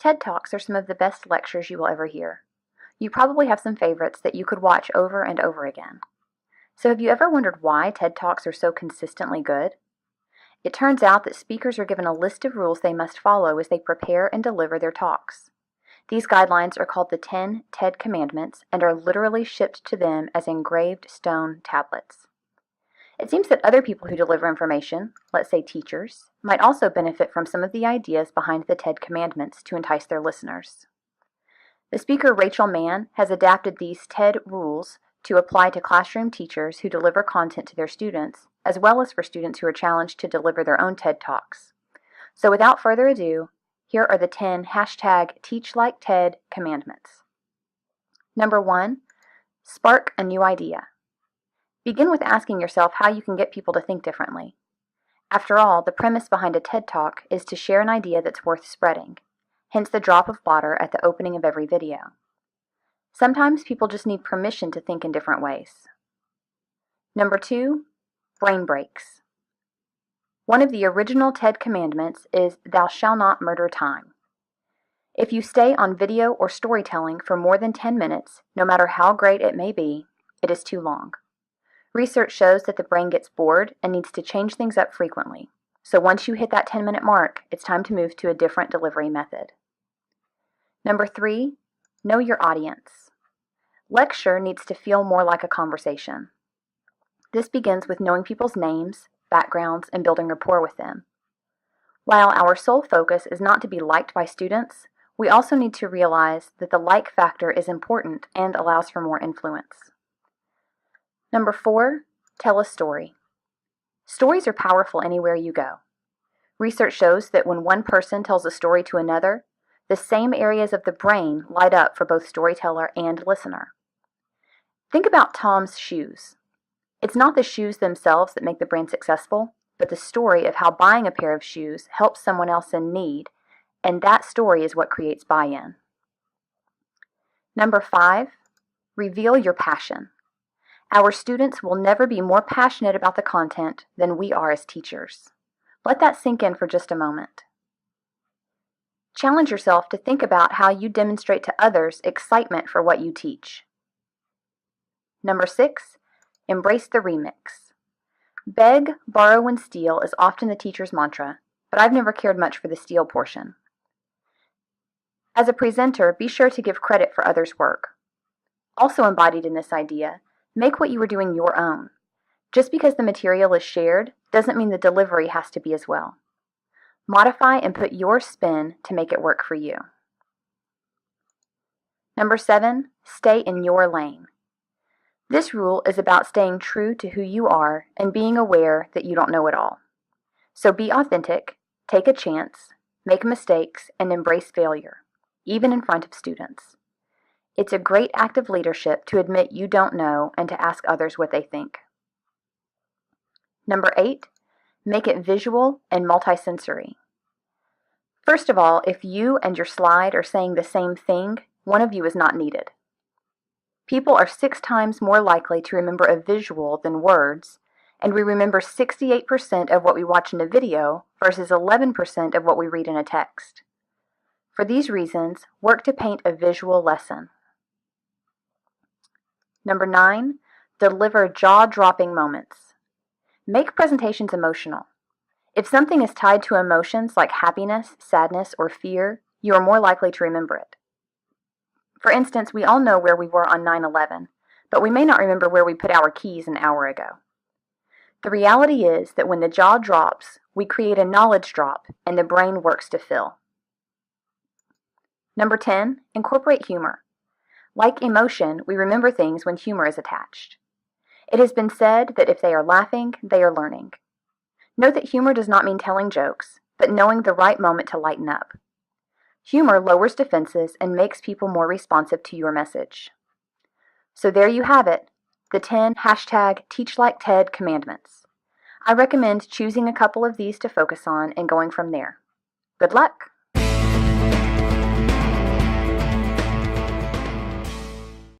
TED Talks are some of the best lectures you will ever hear. You probably have some favorites that you could watch over and over again. So have you ever wondered why TED Talks are so consistently good? It turns out that speakers are given a list of rules they must follow as they prepare and deliver their talks. These guidelines are called the 10 TED Commandments and are literally shipped to them as engraved stone tablets. It seems that other people who deliver information, let's say teachers, might also benefit from some of the ideas behind the TED Commandments to entice their listeners. The speaker Rachel Mann has adapted these TED rules to apply to classroom teachers who deliver content to their students, as well as for students who are challenged to deliver their own TED Talks. So without further ado, here are the 10 #TeachLikeTED commandments. Number 1, spark a new idea. Begin with asking yourself how you can get people to think differently. After all, the premise behind a TED Talk is to share an idea that's worth spreading, hence the drop of water at the opening of every video. Sometimes people just need permission to think in different ways. Number 2, brain breaks. One of the original TED commandments is "Thou shalt not murder time." If you stay on video or storytelling for more than 10 minutes, no matter how great it may be, it is too long. Research shows that the brain gets bored and needs to change things up frequently. So once you hit that 10-minute mark, it's time to move to a different delivery method. Number 3, know your audience. Lecture needs to feel more like a conversation. This begins with knowing people's names, backgrounds, and building rapport with them. While our sole focus is not to be liked by students, we also need to realize that the like factor is important and allows for more influence. Number 4, tell a story. Stories are powerful anywhere you go. Research shows that when one person tells a story to another, the same areas of the brain light up for both storyteller and listener. Think about Tom's shoes. It's not the shoes themselves that make the brand successful, but the story of how buying a pair of shoes helps someone else in need, and that story is what creates buy-in. Number 5, reveal your passion. Our students will never be more passionate about the content than we are as teachers. Let that sink in for just a moment. Challenge yourself to think about how you demonstrate to others excitement for what you teach. Number 6, embrace the remix. Beg, borrow, and steal is often the teacher's mantra, but I've never cared much for the steal portion. As a presenter, be sure to give credit for others' work. Also embodied in this idea, make what you are doing your own. Just because the material is shared doesn't mean the delivery has to be as well. Modify and put your spin to make it work for you. Number 7, stay in your lane. This rule is about staying true to who you are and being aware that you don't know it all. So be authentic, take a chance, make mistakes, and embrace failure, even in front of students. It's a great act of leadership to admit you don't know and to ask others what they think. Number 8, make it visual and multisensory. First of all, if you and your slide are saying the same thing, one of you is not needed. People are 6 times more likely to remember a visual than words, and we remember 68% of what we watch in a video versus 11% of what we read in a text. For these reasons, work to paint a visual lesson. Number 9, deliver jaw-dropping moments. Make presentations emotional. If something is tied to emotions like happiness, sadness, or fear, you are more likely to remember it. For instance, we all know where we were on 9/11, but we may not remember where we put our keys an hour ago. The reality is that when the jaw drops, we create a knowledge drop and the brain works to fill. Number 10, incorporate humor. Like emotion, we remember things when humor is attached. It has been said that if they are laughing, they are learning. Note that humor does not mean telling jokes, but knowing the right moment to lighten up. Humor lowers defenses and makes people more responsive to your message. So there you have it, the 10 #TeachLikeTED commandments. I recommend choosing a couple of these to focus on and going from there. Good luck!